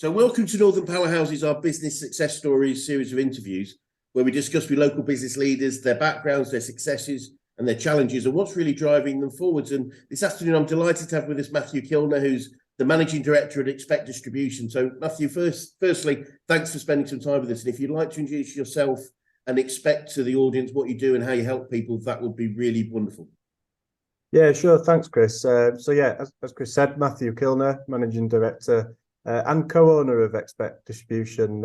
So welcome to Northern Powerhouses, our business success stories series of interviews where we discuss with local business leaders, their backgrounds, their successes and their challenges and what's really driving them forwards. And this afternoon, I'm delighted to have with us Matthew Kilner, who's the Managing Director at Expect Distribution. So Matthew, firstly, thanks for spending some time with us. And if you'd like to introduce yourself and Expect to the audience what you do and how you help people, that would be really wonderful. Yeah, sure. Thanks, Chris. As Chris said, Matthew Kilner, Managing Director and co-owner of Expect Distribution.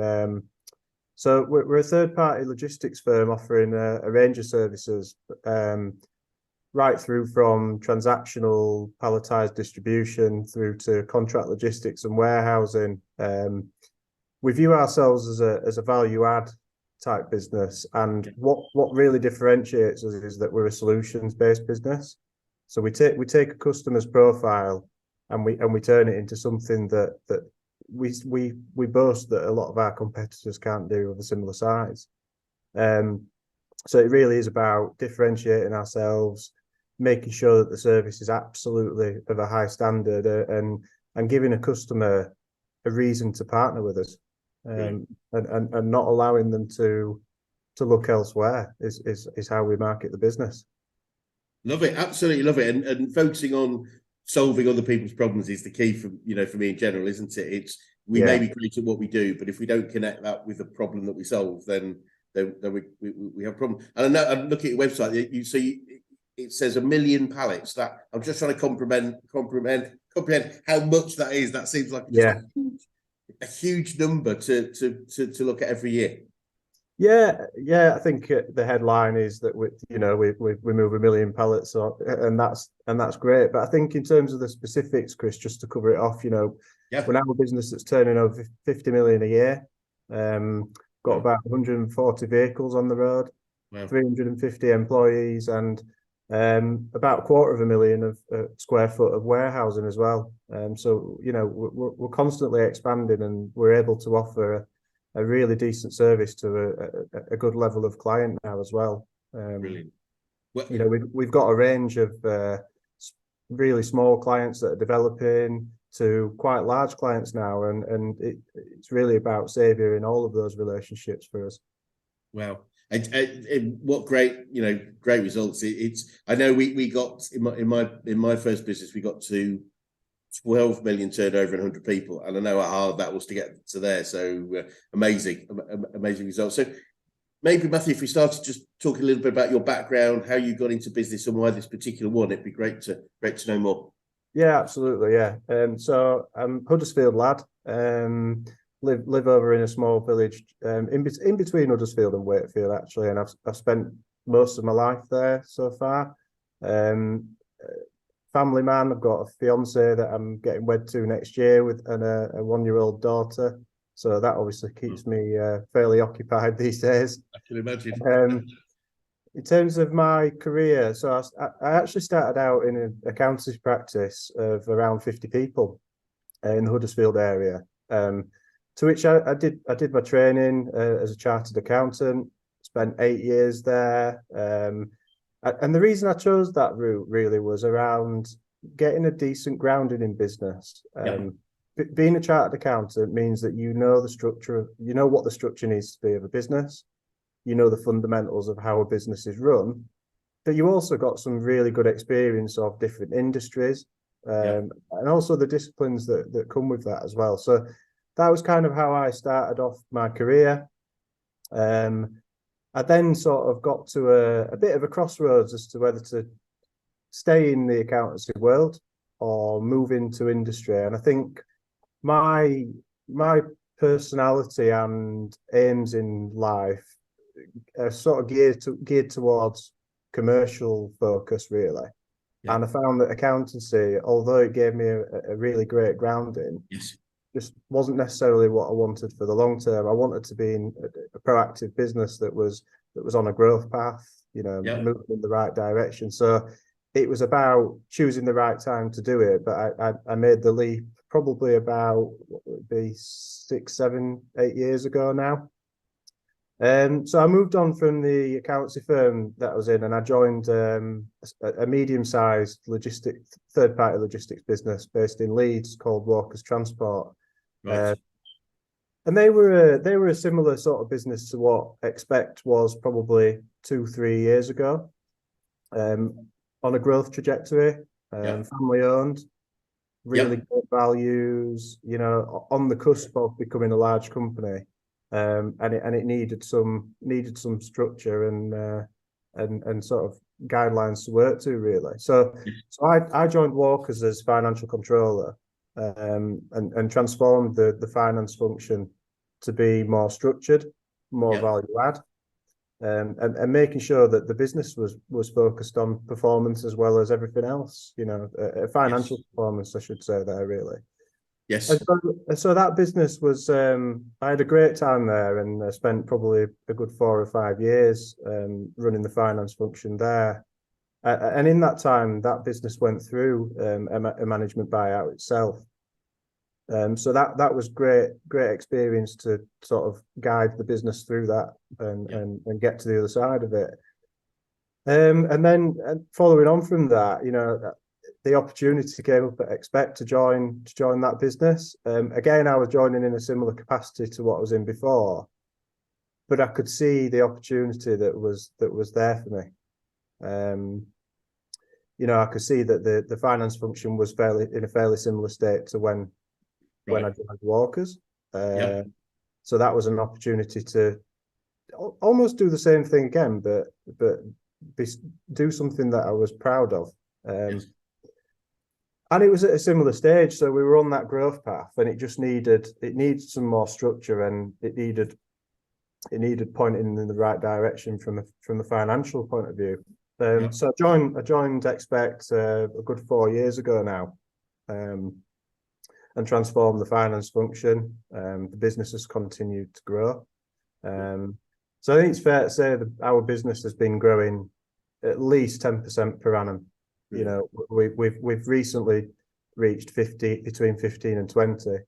So we're a third-party logistics firm offering a range of services, right through from transactional palletized distribution through to contract logistics and warehousing. We view ourselves as a value-add type business, and what really differentiates us is that we're a solutions-based business. So we take a customer's profile and we turn it into something that we boast that a lot of our competitors can't do of a similar size. So it really is about differentiating ourselves, making sure that the service is absolutely of a high standard, and giving a customer a reason to partner with us, and not allowing them to look elsewhere is how we market the business. Love it, absolutely love it, and focusing on solving other people's problems is the key for me in general, isn't it? We may be great at what we do, but if we don't connect that with the problem that we solve, then we have a problem. And I know I'm looking at your website. It says 1 million pallets. That I'm just trying to comprehend how much that is. That seems like a huge number to look at every year. Yeah. I think the headline is that we move 1 million pallets, and that's great. But I think in terms of the specifics, Chris, just to cover it off, we're now a business that's turning over 50 million a year. Got about 140 vehicles on the road, 350 employees, and about 250,000 of square foot of warehousing as well. So we're constantly expanding, and we're able to offer a really decent service to a good level of client now as well. Brilliant. We've got a range of really small clients that are developing to quite large clients now, and it's really about saving all of those relationships for us. Wow. And what great results. I know we got in my first business, we got to 12 million turnover and 100 people, and I know how hard that was to get to there. So amazing results. So maybe Matthew, if we start to just talk a little bit about your background, how you got into business and why this particular one, it'd be great to know more. Yeah, absolutely. Yeah. So I'm Huddersfield lad. Live over in a small village in between Huddersfield and Wakefield, actually, and I've spent most of my life there so far. Family man. I've got a fiance that I'm getting wed to next year and a 1-year-old daughter. So that obviously keeps me fairly occupied these days. I can imagine. In terms of my career, so I actually started out in an accountancy practice of around 50 people in the Huddersfield area. To which I did my training as a chartered accountant. Spent 8 years there. And the reason I chose that route really was around getting a decent grounding in business. Being a chartered accountant means that the structure, what the structure needs to be of a business, the fundamentals of how a business is run, but you also got some really good experience of different industries, and also the disciplines that come with that as well. So that was kind of how I started off my career. I then sort of got to a bit of a crossroads as to whether to stay in the accountancy world or move into industry. And I think my personality and aims in life are sort of geared towards commercial focus, really. And I found that accountancy, although it gave me a really great grounding, just wasn't necessarily what I wanted for the long term. I wanted to be in a proactive business that was on a growth path, moving in the right direction. So it was about choosing the right time to do it. But I made the leap probably about, what would it be, 6, 7, 8 years ago now. So I moved on from the accountancy firm that I was in, and I joined a medium-sized third-party logistics business based in Leeds called Walker's Transport. Right. And they were a similar sort of business to what Expect was probably 2-3 years ago, on a growth trajectory, family owned, really good values, you know, on the cusp of becoming a large company, and it needed some structure and sort of guidelines to work to, really. So I joined Walkers as financial controller, and transformed the finance function to be more structured, more value add, and making sure that the business was focused on performance as well as everything else, you know, financial performance, I should say there, really. Yes. And so that business was, I had a great time there, and I spent probably a good 4 or 5 years running the finance function there. And in that time, that business went through a management buyout itself. So that was great experience to sort of guide the business through that and get to the other side of it. And then following on from that, you know, the opportunity came up at Expect to join that business. Again, I was joining in a similar capacity to what I was in before, but I could see the opportunity that was there for me. You know, I could see that the finance function was in a fairly similar state to when I joined Walkers. So that was an opportunity to almost do the same thing again, but do something that I was proud of. And it was at a similar stage, so we were on that growth path, and it needed some more structure, and it needed pointing in the right direction from the financial point of view. So I joined Expect a good 4 years ago now, and transformed the finance function. The business has continued to grow. So I think it's fair to say that our business has been growing at least 10% per annum. You know, we've recently reached between 15 and 20,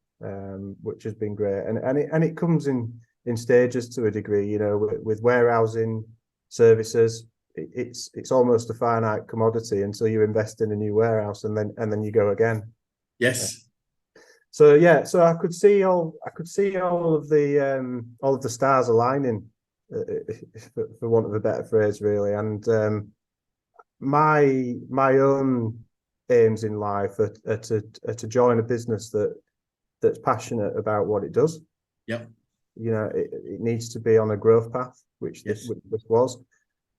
which has been great. And it comes in stages to a degree. You know, with warehousing services, it's almost a finite commodity until you invest in a new warehouse, and then you go again. Yes. So I could see all of the stars aligning, for want of a better phrase, really. And my own aims in life are to join a business that's passionate about what it does. Yeah. You know, it needs to be on a growth path, which this was.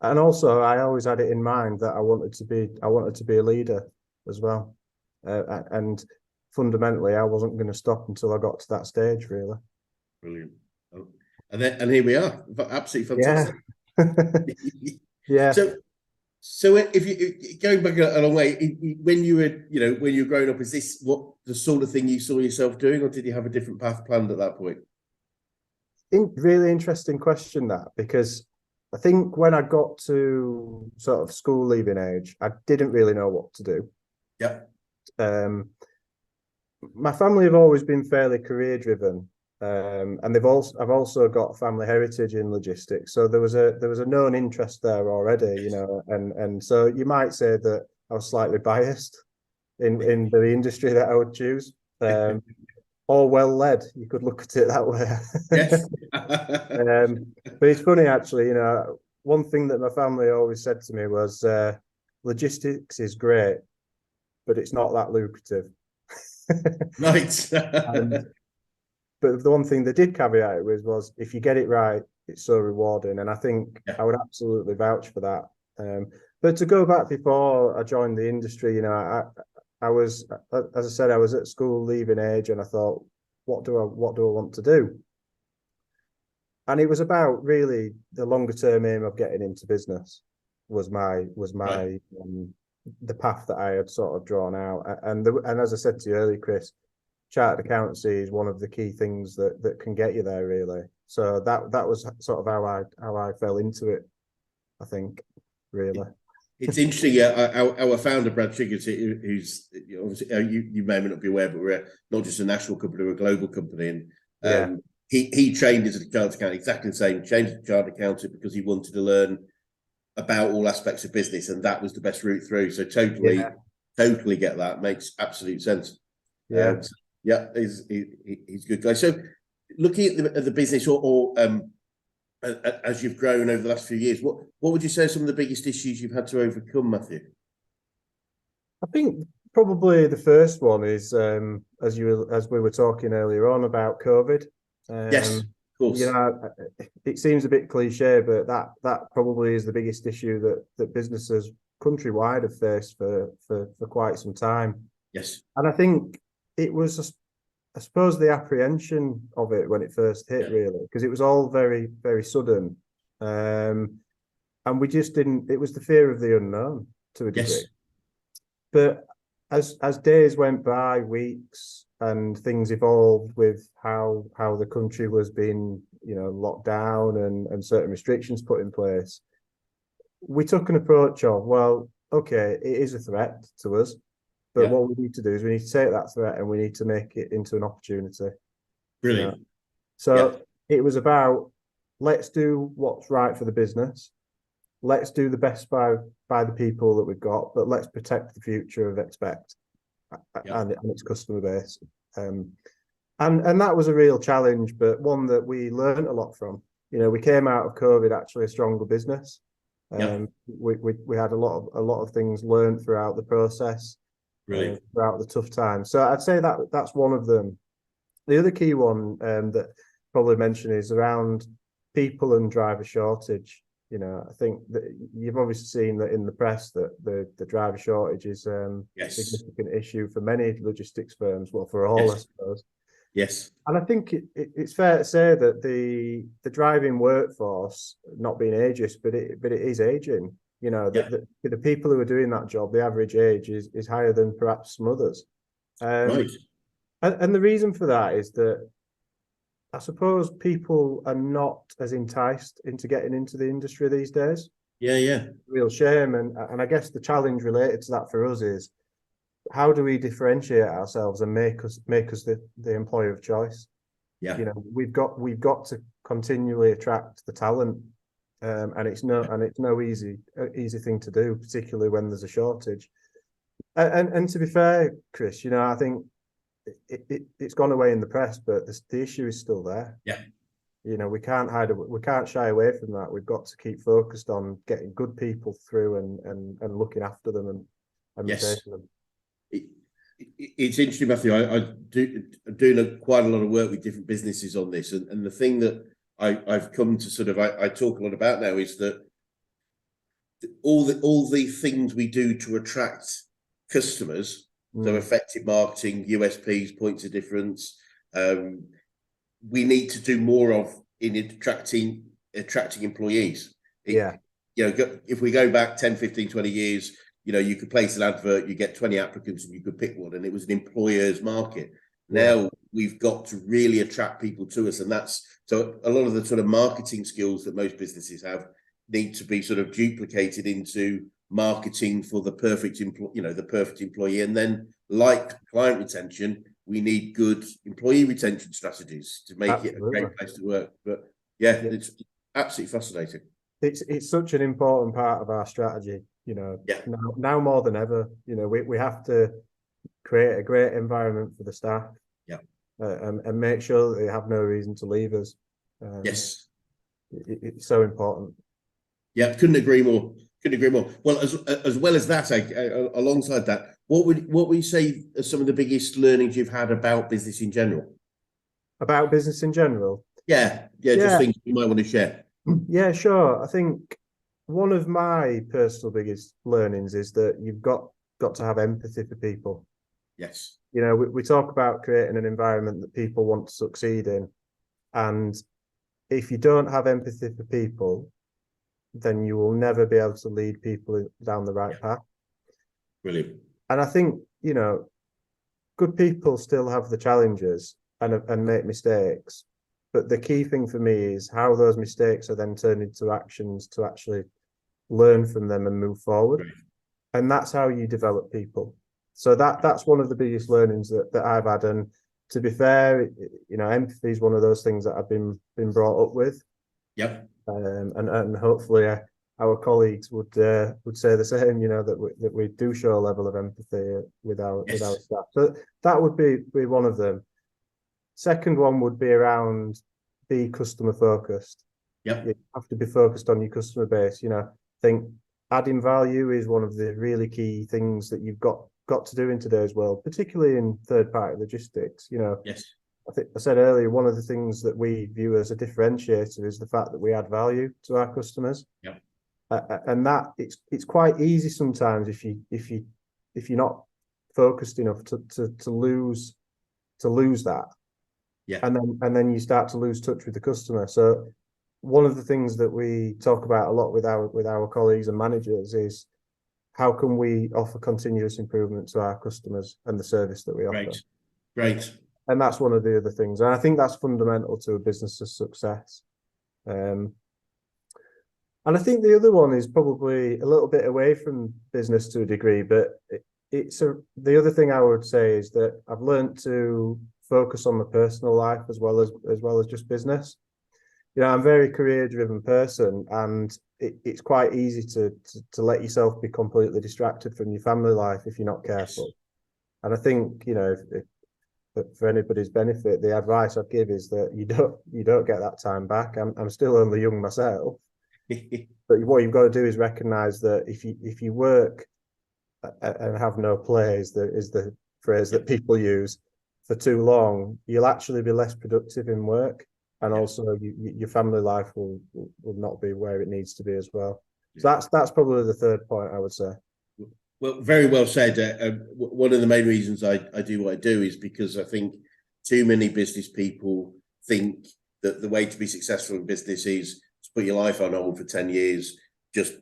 And also, I always had it in mind that I wanted to be a leader as well. And fundamentally, I wasn't going to stop until I got to that stage, really. Brilliant. Oh, and here we are. Absolutely fantastic. Yeah. So if you going back a long way, when you were growing up, is this what the sort of thing you saw yourself doing, or did you have a different path planned at that point? Really interesting question, that, because I think when I got to sort of school leaving age, I didn't really know what to do. Yeah. My family have always been fairly career driven, and I've also got family heritage in logistics, so there was a known interest there already, you know, and so you might say that I was slightly biased in the industry that I would choose. Or well led, you could look at it that way. Yes. But it's funny, actually, you know, one thing that my family always said to me was, logistics is great, but it's not that lucrative. Right. But the one thing they did caveat it with was, if you get it right, it's so rewarding. And I think I would absolutely vouch for that. But to go back before I joined the industry, you know, I was, as I said, I was at school leaving age, and I thought, what do I want to do? And it was about really the longer term aim of getting into business was the path that I had sort of drawn out. And as I said to you earlier, Chris, chartered accountancy is one of the key things that can get you there, really. So that was sort of how I fell into it, I think, really. It's interesting. Our founder, Brad Triggers, who's obviously you may not be aware, but we're not just a national company, we're a global company, and he trained as a chartered accountant, exactly the same. Changed to chartered accountant because he wanted to learn about all aspects of business, and that was the best route through. So totally get that. Makes absolute sense. Yeah, he's a good guy. So looking at the business, or as you've grown over the last few years, what would you say are some of the biggest issues you've had to overcome, Matthew? I think probably the first one is as we were talking earlier on about COVID. Yes, of course. You know, it seems a bit cliche, but that probably is the biggest issue that businesses countrywide have faced for quite some time. Yes. And I think it was, I suppose, the apprehension of it when it first hit, really, because it was all very, very sudden. And we just didn't, it was the fear of the unknown to a degree. Yes. But as days went by, weeks, and things evolved with how the country was being, you know, locked down and certain restrictions put in place, we took an approach of, well, okay, it is a threat to us, but what we need to do is we need to take that threat and we need to make it into an opportunity. Brilliant. You know? So it was about, let's do what's right for the business. Let's do the best by the people that we've got, but let's protect the future of Expect and its customer base. And that was a real challenge, but one that we learned a lot from. You know, we came out of COVID actually a stronger business. We had a lot of things learned throughout the process, throughout the tough times. So I'd say that's one of them. The other key one that probably mention is around people and driver shortage. You know, I think that you've obviously seen that in the press that the driver shortage is a significant issue for many logistics firms. Well, for all, I suppose. Yes. And I think it's fair to say that the driving workforce, not being ageist, but it is aging. You know, the people who are doing that job, the average age is higher than perhaps some others. Right. And the reason for that is that I suppose people are not as enticed into getting into the industry these days. Yeah. Real shame. And I guess the challenge related to that for us is, how do we differentiate ourselves and make us the employer of choice? Yeah. You know, we've got to continually attract the talent. And it's no easy thing to do, particularly when there's a shortage. And to be fair, Chris, you know, I think it's gone away in the press, but the issue is still there. Yeah. You know, we can't shy away from that. We've got to keep focused on getting good people through and looking after them and retaining them. It's interesting, Matthew. I'm doing quite a lot of work with different businesses on this, and the thing that I've come to sort of I talk a lot about now is that all the things we do to attract customers, so effective marketing, USPs, points of difference, we need to do more of in attracting employees. You know, if we go back 10, 15, 20 years, you know, you could place an advert, you get 20 applicants and you could pick one, and it was an employer's market. Now we've got to really attract people to us, and that's so a lot of the sort of marketing skills that most businesses have need to be sort of duplicated into marketing for the perfect employee. And then, like client retention, we need good employee retention strategies to make it a great place to work. But it's absolutely fascinating. It's such an important part of our strategy. You know, now more than ever, you know, we have to create a great environment for the staff. And make sure that they have no reason to leave us. It's so important. Yeah, couldn't agree more. Well, as well as that, alongside that, what would you say are some of the biggest learnings you've had about business in general? About business in general? Yeah, just things you might want to share. Yeah, sure. I think one of my personal biggest learnings is that you've got to have empathy for people. Yes. You know, we talk about creating an environment that people want to succeed in. And if you don't have empathy for people, then you will never be able to lead people down the right path. Brilliant. And I think, you know, good people still have the challenges and make mistakes. But the key thing for me is how those mistakes are then turned into actions to actually learn from them and move forward. Right. And that's how you develop people. So that's one of the biggest learnings that I've had. And to be fair, you know, empathy is one of those things that I've been brought up with. Yep. And hopefully our colleagues would say the same. You know, that we do show a level of empathy with our staff. So that would be one of them. Second one would be around be customer focused. Yep. You have to be focused on your customer base. I think adding value is one of the really key things that you've got to do in today's world, particularly in third-party logistics. Yes. I think I said earlier, one of the things that we view as a differentiator is the fact that we add value to our customers. Yep. And that it's quite easy sometimes if you're not focused enough to lose that. Yeah. And then you start to lose touch with the customer. So one of the things that we talk about a lot with our colleagues and managers is how can we offer continuous improvement to our customers and the service that we offer. Great. And that's one of the other things. And I think that's fundamental to a business's success. And I think the other one is probably a little bit away from business to a degree, but the other thing I would say is that I've learned to focus on my personal life as well as just business. I'm a very career-driven person, and it's quite easy to let yourself be completely distracted from your family life if you're not careful. Yes. And I think if for anybody's benefit, the advice I'd give is that you don't get that time back. I'm still only young myself, but what you've got to do is recognise that if you work and have no play is the phrase that people use for too long, you'll actually be less productive in work. And also, your family life will not be where it needs to be as well. So that's probably the third point I would say. Well, very well said. One of the main reasons I do what I do is because I think too many business people think that the way to be successful in business is to put your life on hold for 10 years, just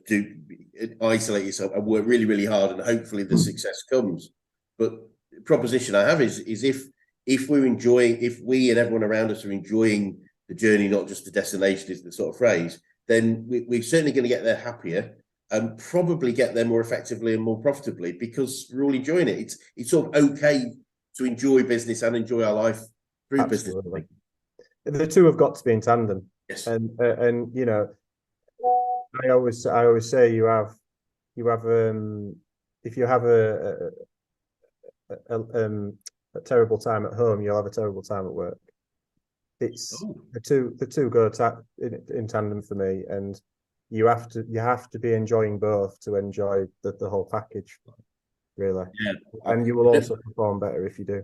isolate yourself and work really, really hard, and hopefully the success comes. But the proposition I have is if we and everyone around us are enjoying the journey, not just the destination is the sort of phrase, then we're certainly going to get there happier and probably get there more effectively and more profitably because we're all enjoying it. It's sort of okay to enjoy business and enjoy our life through Absolutely. business. The two have got to be in tandem. Yes. And I always say you have if you have a terrible time at home, you'll have a terrible time at work. It's the two go in tandem for me, and you have to be enjoying both to enjoy the whole package, really. Yeah. And you will also perform better if you do.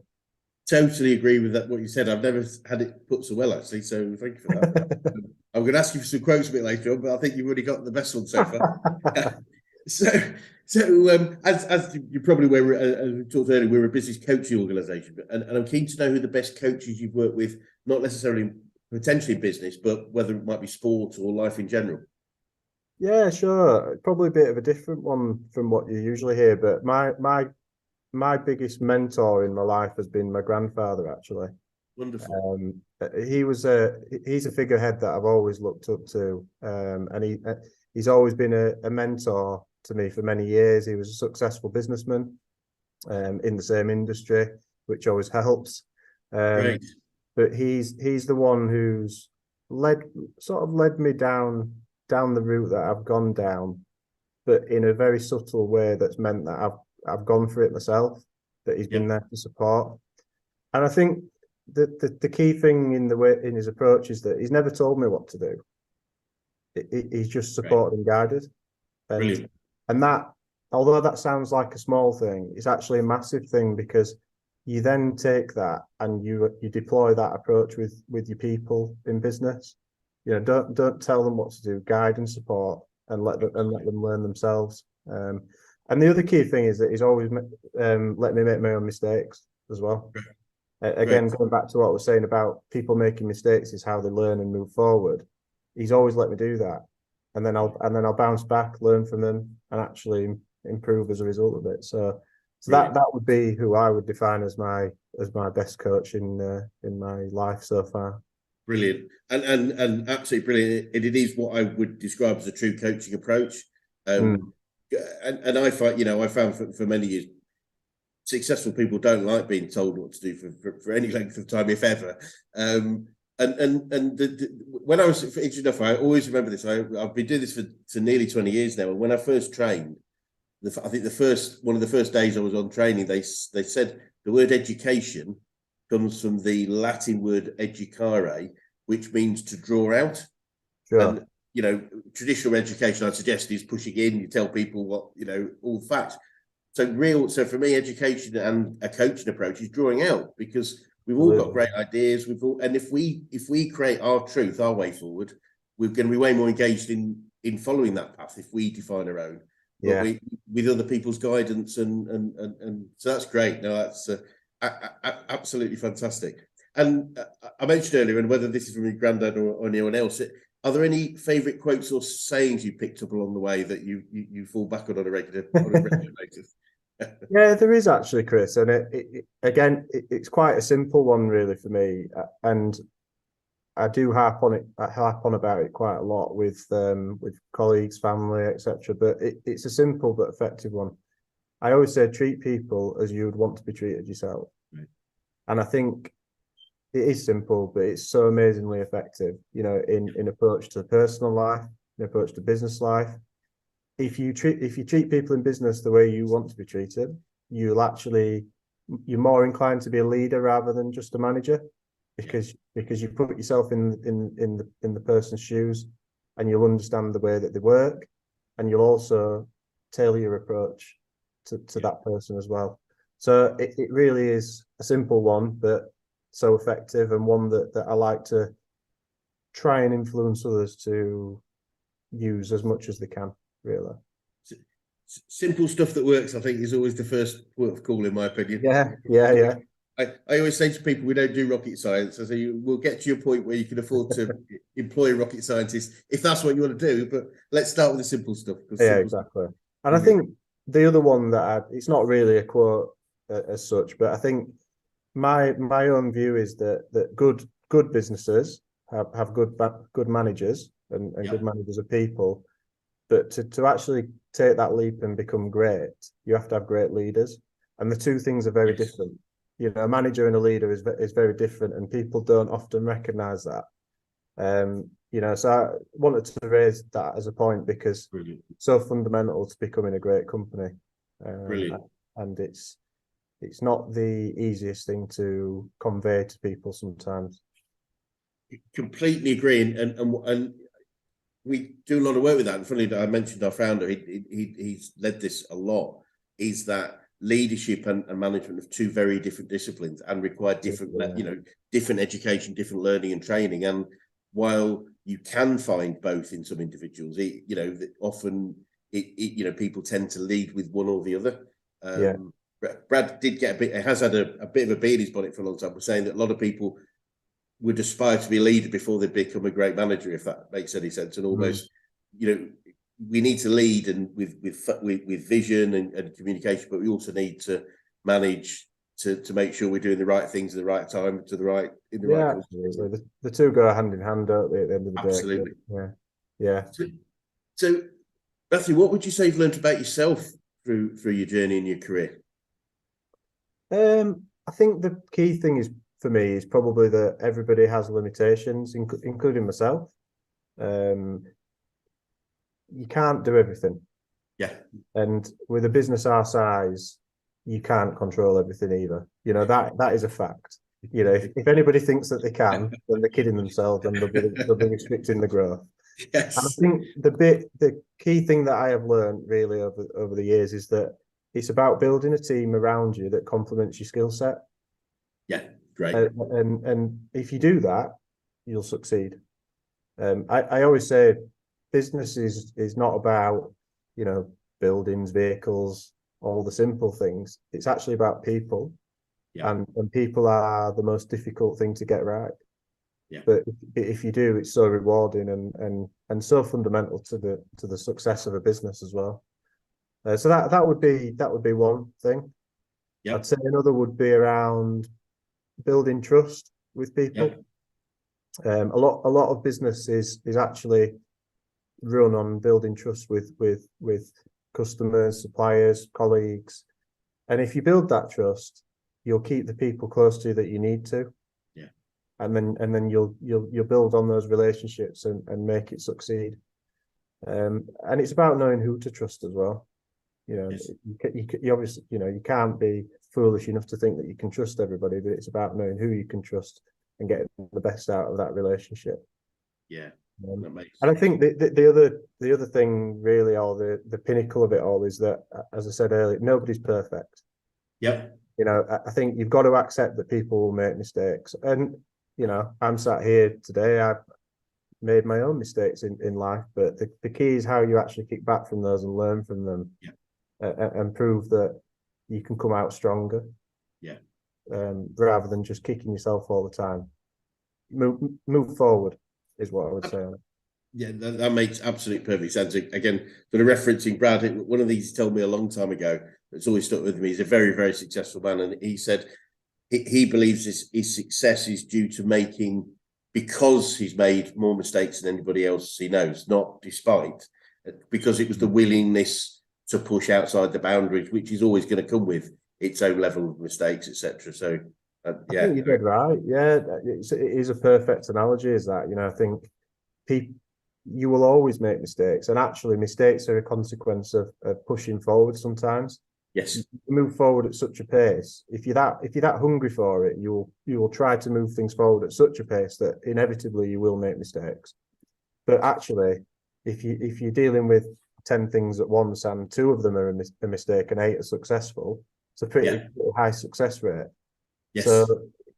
Totally agree with that. What you said, I've never had it put so well, actually. So thank you for that. I'm going to ask you for some quotes a bit later on, but I think you've already got the best one so far. As you probably were, as we talked earlier, we're a business coaching organisation, and I'm keen to know who the best coaches you've worked with, not necessarily potentially business, but whether it might be sport or life in general. Yeah, sure. Probably a bit of a different one from what you usually hear, but my biggest mentor in my life has been my grandfather, actually. Wonderful. He's a figurehead that I've always looked up to, and he's always been a mentor to me for many years. He was a successful businessman in the same industry, which always helps. Great. But he's the one who's led me down the route that I've gone down, but in a very subtle way that's meant that I've gone for it myself, that he's been there to support. And I think the key thing in his approach is that he's never told me what to do. He's just supported and guided. And that, although that sounds like a small thing, it's actually a massive thing, because you then take that and you deploy that approach with your people in business. Don't tell them what to do, guide and support, and let them learn themselves. And the other key thing is that he's always let me make my own mistakes as well. Again, going back to what I was saying about people making mistakes is how they learn and move forward. He's always let me do that, and then I'll bounce back, learn from them, and actually improve as a result of it. So that would be who I would define as my best coach in my life so far. Brilliant, and absolutely brilliant. It is what I would describe as a true coaching approach. And I found for many years, successful people don't like being told what to do for any length of time, if ever. When I was interested enough, I always remember this. I've been doing this for nearly 20 years now. And when I first trained, I think one of the first days I was on training, they said the word education comes from the Latin word educare, which means to draw out. Sure. And, you know, traditional education, I'd suggest, is pushing in, you tell people what, you know, all the facts. So for me, education and a coaching approach is drawing out, because we've all got great ideas. And if we create our truth, our way forward, we're going to be way more engaged in following that path if we define our own. But with other people's guidance, and so that's great. No, that's absolutely fantastic. And I mentioned earlier, and whether this is from your granddad or anyone else, are there any favourite quotes or sayings you picked up along the way that you fall back on a regular basis? Yeah, there is actually, Chris, and it's quite a simple one really for me, and I do harp on about it quite a lot with colleagues, family, etc. But it's a simple but effective one. I always say, treat people as you would want to be treated yourself. Right. And I think it is simple, but it's so amazingly effective, you know, in approach to personal life, in approach to business life. If you treat people in business the way you want to be treated, you're more inclined to be a leader rather than just a manager, because you put yourself in the person's shoes, and you'll understand the way that they work, and you'll also tailor your approach to that person as well. So it really is a simple one, but so effective, and one that I like to try and influence others to use as much as they can, really. Simple stuff that works, I think, is always the first port of call, in my opinion. Yeah. I always say to people, we don't do rocket science. I say, we'll get to your point where you can afford to employ rocket scientists if that's what you want to do. But let's start with the simple stuff. Exactly. And I think the other one it's not really a quote as such, but I think my own view is that good businesses have good managers and good managers of people. But to actually take that leap and become great, you have to have great leaders. And the two things are very different. You know, a manager and a leader is very different, and people don't often recognize that. You know, so I wanted to raise that as a point, because it's so fundamental to becoming a great company. And it's not the easiest thing to convey to people sometimes. Completely agree, and we do a lot of work with that. And funny that I mentioned our founder, he's led this a lot, is that leadership and management of two very different disciplines, and require different, different education, different learning and training. And while you can find both in some individuals, often people tend to lead with one or the other. Brad did get has had a bit of a bee in his bonnet for a long time. We're saying that a lot of people would aspire to be a leader before they become a great manager, if that makes any sense. And almost, we need to lead and with vision and communication, but we also need to manage to make sure we're doing the right things at the right time right. Absolutely. The two go hand in hand, don't they, at the end of the day? Absolutely. Yeah. So Matthew, what would you say you've learned about yourself through your journey in your career? I think the key thing for me is probably that everybody has limitations, including myself. You can't do everything. Yeah. And with a business our size, you can't control everything either. You know, that is a fact. You know, if anybody thinks that they can, then they're kidding themselves, and they'll be restricting the growth. Yes. And I think the key thing that I have learned really over the years is that it's about building a team around you that complements your skill set. Yeah, great. And if you do that, you'll succeed. I always say business is not about, buildings, vehicles, all the simple things. It's actually about people. Yeah. And people are the most difficult thing to get right. Yeah. But if you do, it's so rewarding and so fundamental to the success of a business as well. So that would be one thing. Yeah. I'd say another would be around building trust with people. Yeah. A lot of business is actually run on building trust with customers, suppliers, colleagues. And if you build that trust, you'll keep the people close to you that you need to. Yeah. And then you'll build on those relationships and make it succeed. And it's about knowing who to trust as well. Yes. You obviously, you can't be foolish enough to think that you can trust everybody, but it's about knowing who you can trust and getting the best out of that relationship. Yeah. And That makes I think the other thing really, or the pinnacle of it all, is that, as I said earlier, nobody's perfect. Yep. I think you've got to accept that people will make mistakes. And, I'm sat here today, I've made my own mistakes in life, but the key is how you actually kick back from those and learn from them. Yeah. And prove that you can come out stronger. Yeah. Rather than just kicking yourself all the time. Move forward is what I would say. Yeah, that makes absolute perfect sense. Again, sort of referencing Brad, one of these he told me a long time ago, that's always stuck with me. He's a very, very successful man. And he said he believes his success is due to making, because he's made more mistakes than anybody else he knows, not despite, because it was the willingness to push outside the boundaries, which is always going to come with its own level of mistakes, etc. So, yeah. I think you did right. Yeah, it is a perfect analogy, is that, I think you will always make mistakes, and actually mistakes are a consequence of pushing forward sometimes. Yes. You move forward at such a pace. If you're that hungry for it, you will try to move things forward at such a pace that inevitably you will make mistakes. But actually, if you're dealing with 10 things at once and 2 of them are a mistake and 8 are successful, it's a pretty high success rate. Yes. So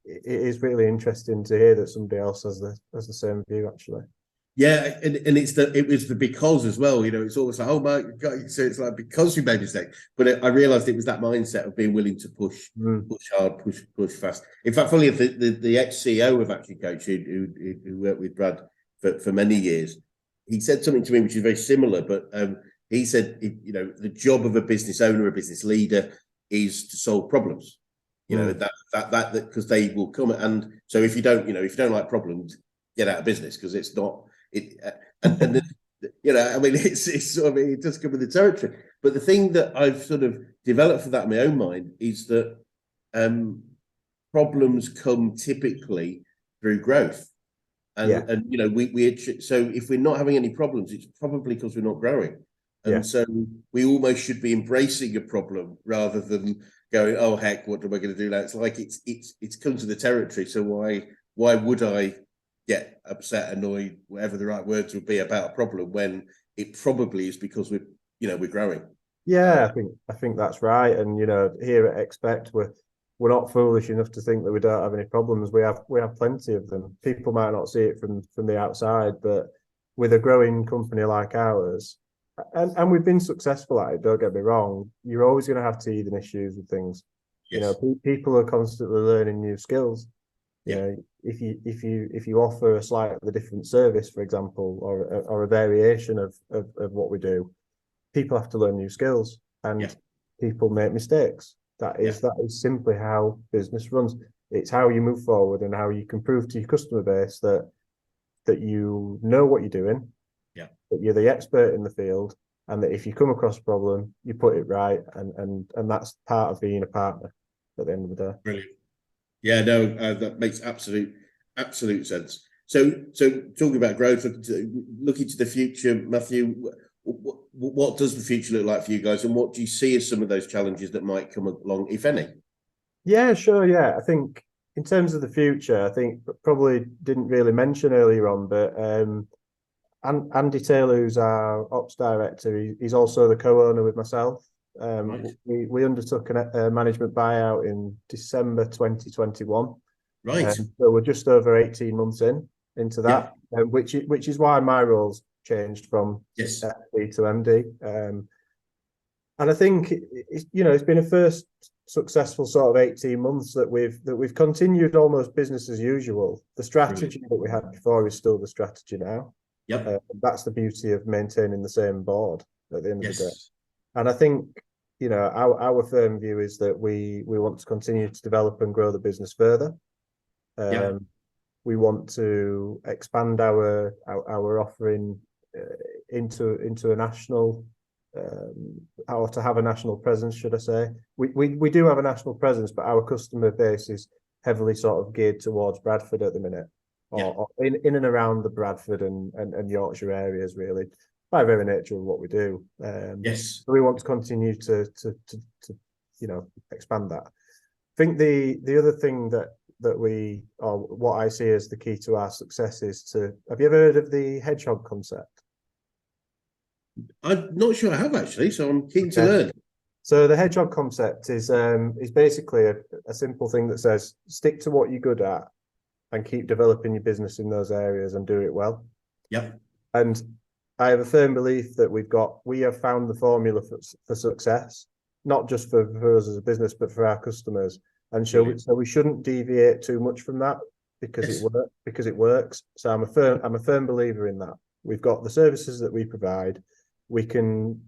it is really interesting to hear that somebody else has the same view, actually. Yeah, and it was the because as well. It's almost like, oh my God, so it's like because we made a mistake. But I realised it was that mindset of being willing to push hard, push fast. In fact, funny, the ex-CEO of Actually Coach, who worked with Brad for many years, he said something to me which is very similar. But he said, the job of a business owner, a business leader, is to solve problems. That because they will come. And so if you don't like problems, get out of business, because it's not. It's sort of, it does come with the territory. But the thing that I've sort of developed for that in my own mind is that problems come typically through growth, and we so if we're not having any problems, it's probably because we're not growing, and so we almost should be embracing a problem rather than going, oh heck, what am I going to do now? It's like it's come to the territory, so why would I get upset, annoyed, whatever the right words would be, about a problem when it probably is because we're growing. Yeah, I think that's right. And here at Expect, we're not foolish enough to think that we don't have any problems. We have plenty of them. People might not see it from the outside, but with a growing company like ours, and we've been successful at it, don't get me wrong, you're always going to have teething issues with things. Yes. People are constantly learning new skills. If you offer a slightly different service, for example, or a variation of what we do, people have to learn new skills, and people make mistakes. That is simply how business runs. It's how you move forward and how you can prove to your customer base that you know what you're doing, that you're the expert in the field, and that if you come across a problem, you put it right, and that's part of being a partner at the end of the day. Brilliant. Yeah, no, that makes absolute sense. So talking about growth, looking to the future, Matthew, what does the future look like for you guys, and what do you see as some of those challenges that might come along, if any? Yeah, sure. Yeah, I think in terms of the future, I think probably didn't really mention earlier on, but Andy Taylor, who's our ops director, he's also the co-owner with myself. Right. We undertook a management buyout in December 2021. Right. So we're just over 18 months into that, which is why my role's changed from FD to MD. And I think it's been a first successful sort of 18 months that we've continued almost business as usual. The strategy that we had before is still the strategy now. That's the beauty of maintaining the same board at the end of the day. And I think our firm view is that we want to continue to develop and grow the business further. We want to expand our offering into a national, or to have a national presence, should I say. We do have a national presence, but our customer base is heavily sort of geared towards Bradford at the minute, or in and around the Bradford and Yorkshire areas, really. by very nature of what we do. Yes. So we want to continue to expand that. I think the other thing that we, or what I see as the key to our success is to, have you ever heard of the hedgehog concept? I'm not sure I have actually, so I'm keen to learn. So the hedgehog concept is basically a simple thing that says stick to what you're good at and keep developing your business in those areas and do it well. Yep. And I have a firm belief that we have found the formula for success, not just for us as a business, but for our customers. And so we shouldn't deviate too much from that because it works. So I'm a firm believer in that. We've got the services that we provide. We can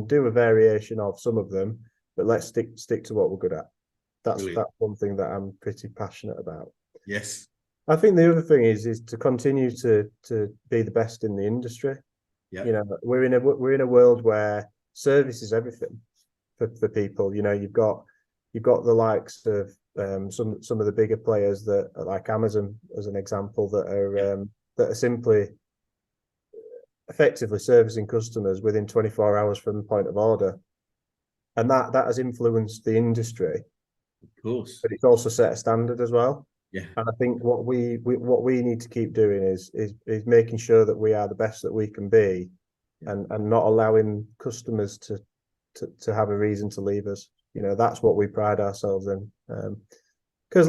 do a variation of some of them, but let's stick to what we're good at. That's one thing that I'm pretty passionate about. Yes. I think the other thing is to continue to be the best in the industry. Yeah. You know, we're in a world where service is everything for people. You know, you've got the likes of some of the bigger players that are like Amazon as an example that are simply effectively servicing customers within 24 hours from the point of order, and that has influenced the industry. Of course, but it's also set a standard as well. Yeah. And I think what we need to keep doing is making sure that we are the best that we can be, and not allowing customers to have a reason to leave us. You know, that's what we pride ourselves in. Because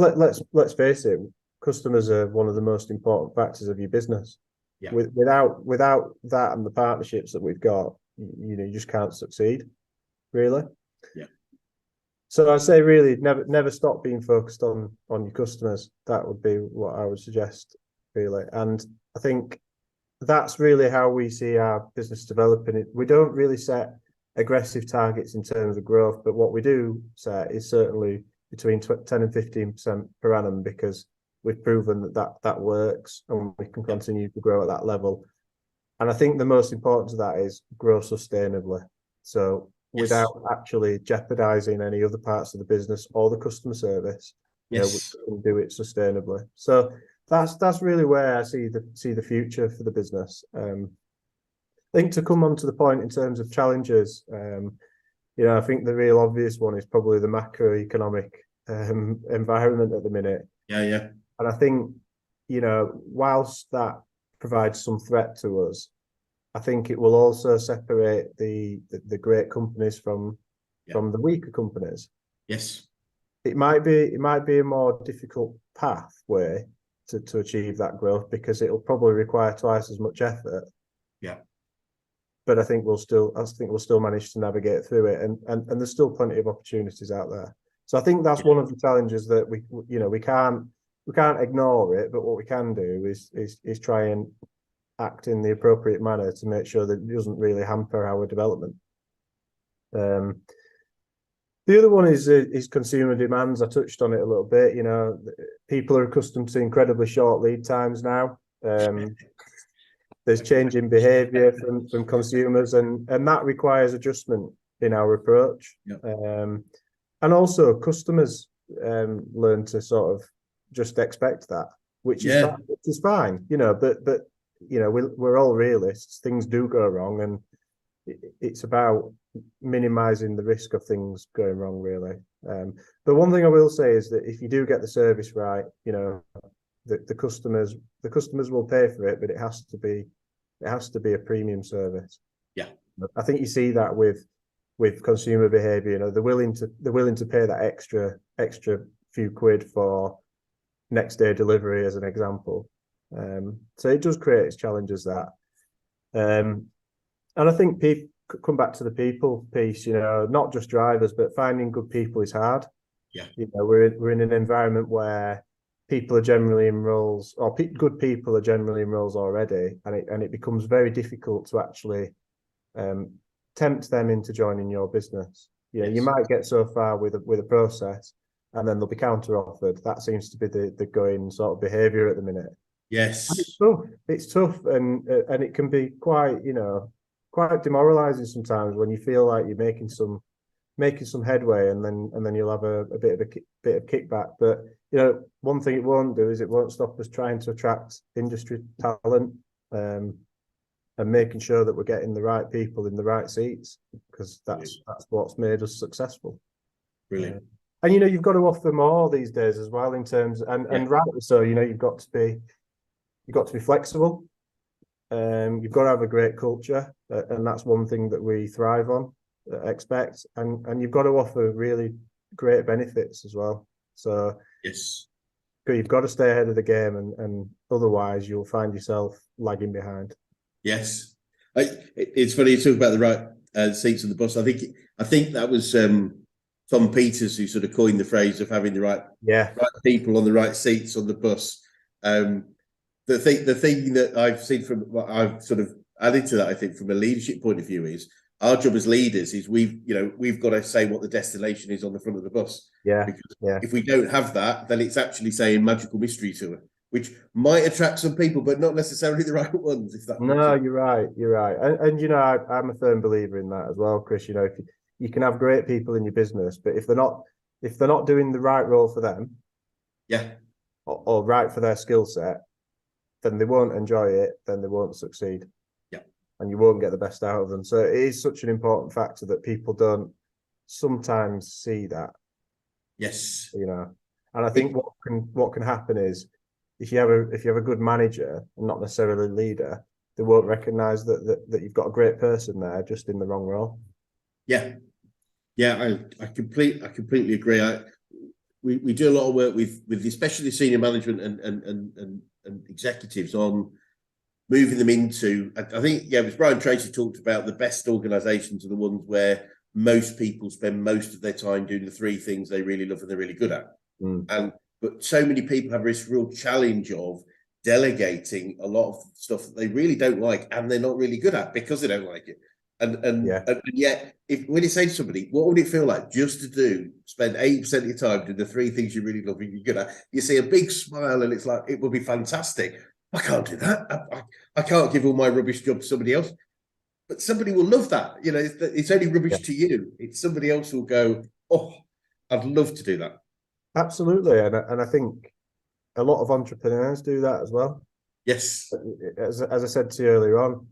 let's face it, customers are one of the most important factors of your business. Yeah. Without that and the partnerships that we've got, you just can't succeed, really. Yeah. So I say really never stop being focused on your customers. That would be what I would suggest, really. And I think that's really how we see our business developing. We don't really set aggressive targets in terms of growth, but what we do set is certainly between 10 and 15% per annum, because we've proven that works and we can continue to grow at that level. And I think the most important to that is grow sustainably. So without actually jeopardizing any other parts of the business or the customer service, we can do it sustainably. So that's really where I see the future for the business. I think to come on to the point in terms of challenges, I think the real obvious one is probably the macroeconomic environment at the minute. Yeah. And I think, whilst that provides some threat to us, I think it will also separate the great companies from the weaker companies. Yes. It might be a more difficult pathway to achieve that growth, because it'll probably require twice as much effort. Yeah. But I think we'll still manage to navigate through it, and there's still plenty of opportunities out there. So I think that's one of the challenges that we can't ignore it, but what we can do is try and act in the appropriate manner to make sure that it doesn't really hamper our development. The other one is consumer demands. I touched on it a little bit. People are accustomed to incredibly short lead times now. There's changing behaviour from consumers, and that requires adjustment in our approach. And also customers learn to sort of just expect that, which is fine. But we're all realists. Things do go wrong, and it's about minimizing the risk of things going wrong, really. But one thing I will say is that if you do get the service right, the customers will pay for it, but it has to be a premium service. Yeah, I think you see that with consumer behavior. They're willing to pay that extra few quid for next day delivery, as an example. So it does create its challenges, that. And I think people come back to the people piece. Not just drivers, but finding good people is hard. Yeah, we're in an environment where people are generally in roles, or good people are generally in roles already, and it becomes very difficult to actually tempt them into joining your business. You might get so far with a process, and then they'll be counter offered. That seems to be the going sort of behaviour at the minute. Yes, and it's tough, and it can be quite demoralising sometimes when you feel like you're making some headway, and then you'll have a bit of kickback. But one thing it won't do is it won't stop us trying to attract industry talent. and making sure that we're getting the right people in the right seats, because that's what's made us successful. Brilliant. And you've got to offer more these days as well, in terms, and rightly so. You've got to be flexible. You've got to have a great culture, and that's one thing that we thrive on, expect, and you've got to offer really great benefits as well. So yes, you've got to stay ahead of the game, and otherwise you'll find yourself lagging behind. Yes, it's funny you talk about the right seats on the bus. I think that was Tom Peters who sort of coined the phrase of having the right people on the right seats on the bus. The thing that I've seen from what I've sort of added to that, I think, from a leadership point of view, is our job as leaders is we've got to say what the destination is on the front of the bus. Because if we don't have that, then it's actually saying magical mystery tour, which might attract some people, but not necessarily the right ones. If that you're right, and I'm a firm believer in that as well, Chris. If you can have great people in your business, but if they're not doing the right role for them, or right for their skill set, then they won't enjoy it, then they won't succeed. And you won't get the best out of them. So it is such an important factor that people don't sometimes see that. Yes. And I think what can happen is, if you have a good manager and not necessarily a leader, they won't recognise that you've got a great person there, just in the wrong role. I completely agree. We do a lot of work with especially senior management and executives on moving them into. I think it was Brian Tracy talked about the best organisations are the ones where most people spend most of their time doing the three things they really love and they're really good at. But so many people have this real challenge of delegating a lot of stuff that they really don't like and they're not really good at because they don't like it. And yet, when you say to somebody, what would it feel like just to spend 80% of your time doing the three things you really love and you're good at? You see a big smile and it's like, it would be fantastic. I can't do that. I can't give all my rubbish job to somebody else. But somebody will love that. It's only rubbish to you. It's somebody else who will go, oh, I'd love to do that. Absolutely. And I think a lot of entrepreneurs do that as well. Yes. As I said to you earlier on,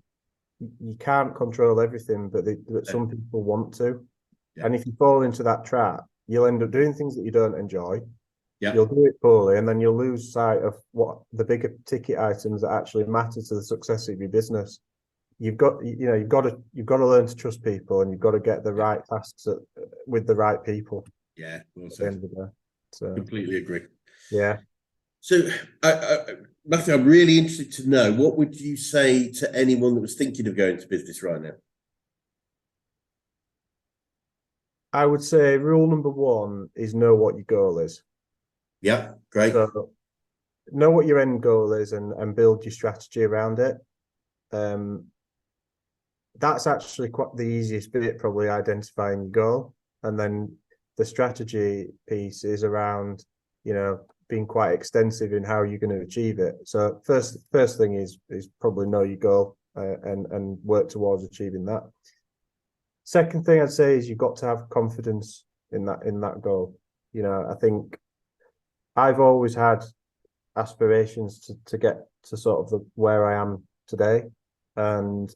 you can't control everything, but some people want to. And if you fall into that trap, you'll end up doing things that you don't enjoy. You'll do it poorly, and then you'll lose sight of what the bigger ticket items that actually matter to the success of your business. You've got to learn to trust people, and you've got to get the right tasks with the right people. Well at the end of the day. So completely agree. So Matthew, I'm really interested to know, what would you say to anyone that was thinking of going to business right now? I would say rule number one is know what your goal is. Great. So know what your end goal is and build your strategy around it. That's actually quite the easiest bit, probably, identifying your goal. And then the strategy piece is around, being quite extensive in how you're going to achieve it. So first thing is probably know your goal and work towards achieving that. Second thing I'd say is you've got to have confidence in that goal. I think I've always had aspirations to get to sort of where I am today, and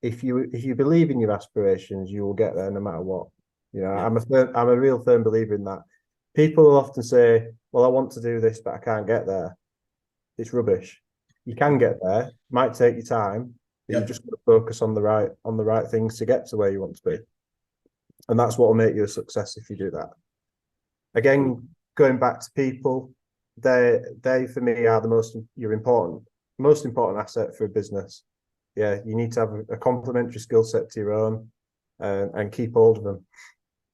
if you believe in your aspirations, you will get there no matter what. I'm a real firm believer in that. People will often say, well, I want to do this, but I can't get there. It's rubbish. You can get there. It might take you time, but you've just got to focus on the right things to get to where you want to be. And that's what will make you a success if you do that. Again, going back to people, they for me are the most important asset for a business. You need to have a complementary skill set to your own, and keep hold of them.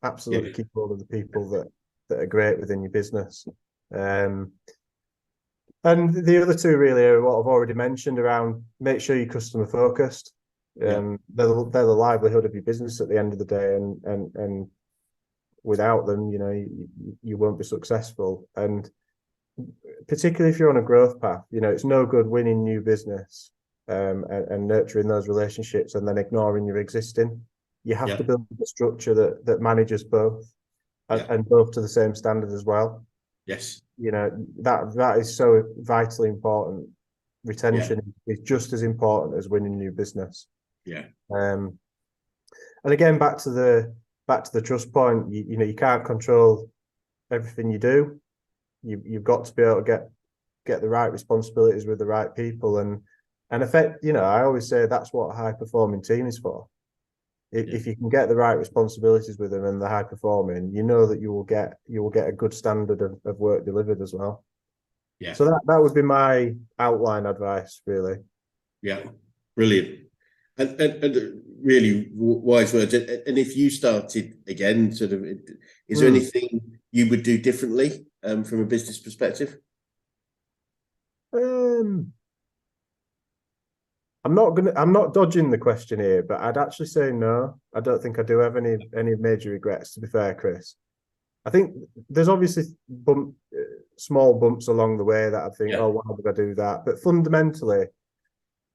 Absolutely, keep hold of the people that are great within your business. And the other two really are what I've already mentioned around make sure you're customer focused. They're the livelihood of your business at the end of the day, and without them, you won't be successful. And particularly if you're on a growth path, it's no good winning new business and nurturing those relationships and then ignoring your existing. You have to build a structure that manages both and both to the same standard as well. Yes. That is so vitally important. retention is just as important as winning new business. Yeah. And again, back to the trust point, you can't control everything you do. You've got to be able to get the right responsibilities with the right people, and affect, I always say that's what a high performing team is for. If you can get the right responsibilities with them and they're high performing, you know that you will get a good standard of work delivered as well. Yeah. So that would be my outline advice, really. Yeah, brilliant, and really wise words. And if you started again, sort of, is there anything you would do differently from a business perspective? I'm not dodging the question here, but I'd actually say no. I don't think I do have any major regrets, to be fair, Chris. I think there's obviously small bumps along the way that I think, oh, why did I do that? But fundamentally,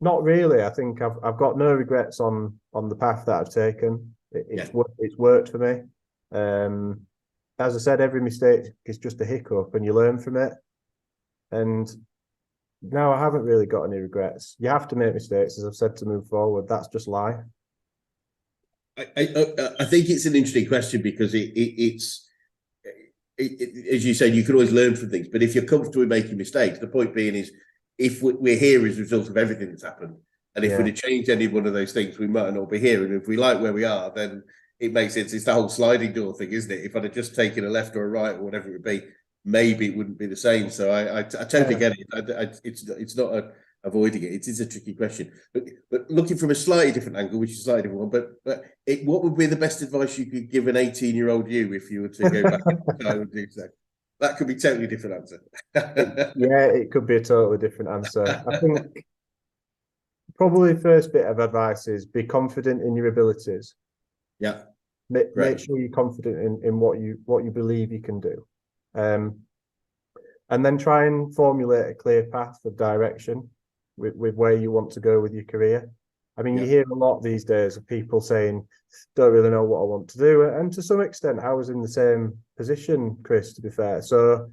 not really. I think I've got no regrets on the path that I've taken. It's worked for me. As I said, every mistake is just a hiccup, and you learn from it. And no, I haven't really got any regrets. You have to make mistakes, as I've said, to move forward. That's just life. I think it's an interesting question because it's as you said, you can always learn from things. But if you're comfortable with making mistakes, the point being is, if we're here as a result of everything that's happened, and if we'd have changed any one of those things, we might not be here. And if we like where we are, then it makes sense. It's the whole sliding door thing, isn't it? If I'd have just taken a left or a right or whatever it would be, maybe it wouldn't be the same. So I totally get it. It's not avoiding it. It is a tricky question. But looking from a slightly different angle, which is a slightly different one, but what would be the best advice you could give an 18-year-old you if you were to go back in time and do so? That could be a totally different answer. It could be a totally different answer. I think probably the first bit of advice is be confident in your abilities. Yeah. Make sure you're confident in what you believe you can do. And then try and formulate a clear path of direction with where you want to go with your career. I mean, you hear a lot these days of people saying, don't really know what I want to do. And to some extent, I was in the same position, Chris, to be fair. So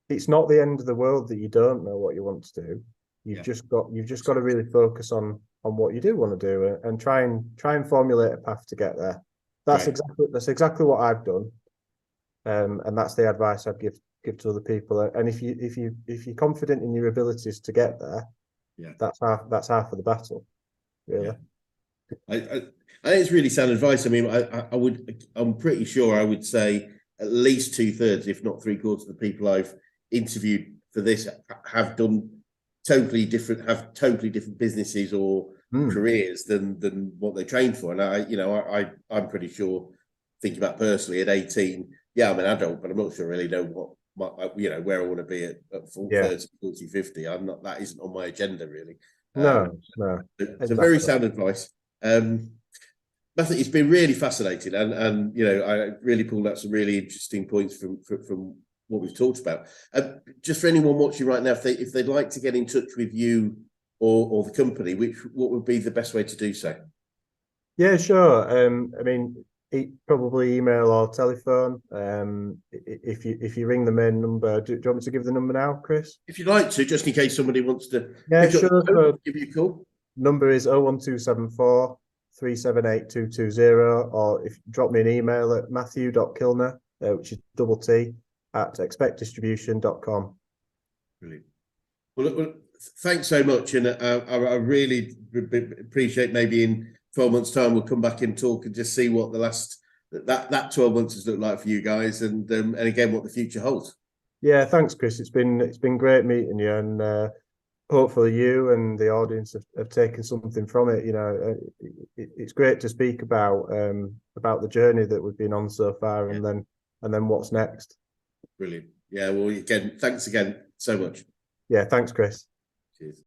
it's not the end of the world that you don't know what you want to do. You've just got to really focus on what you do want to do and try and formulate a path to get there. That's exactly what I've done. And that's the advice I'd give to other people. And if you're confident in your abilities to get there, that's half of the battle, really. I think it's really sound advice. I mean, I'm pretty sure I would say at least 2/3, if not 3/4 of the people I've interviewed for this have totally different businesses or careers than what they trained for. And I'm pretty sure, thinking about personally at 18, I'm an adult, but I'm not sure I really know where I want to be at 30, 40, 50. That isn't on my agenda really. No. It's a very sound advice. Matthew, it's been really fascinating, and I really pulled out some really interesting points from what we've talked about. Just for anyone watching right now, if they'd like to get in touch with you or the company, what would be the best way to do so? Yeah, sure. I mean, probably email or telephone. If you ring the main number, do you want me to give the number now, Chris? If you'd like to, just in case somebody wants to give you a call. Number is 01274 378 220, or if drop me an email at matthew.kilner, which is double T, at expectdistribution.com. Brilliant. Well, thanks so much, and I really appreciate maybe in 12 months' time we'll come back and talk and just see what the last that 12 months has looked like for you guys, and again what the future holds. Yeah, thanks, Chris. It's been great meeting you, and hopefully you and the audience have taken something from it. It's great to speak about the journey that we've been on so far, and then what's next. Brilliant. Yeah. Well, again, thanks again so much. Yeah. Thanks, Chris. Cheers.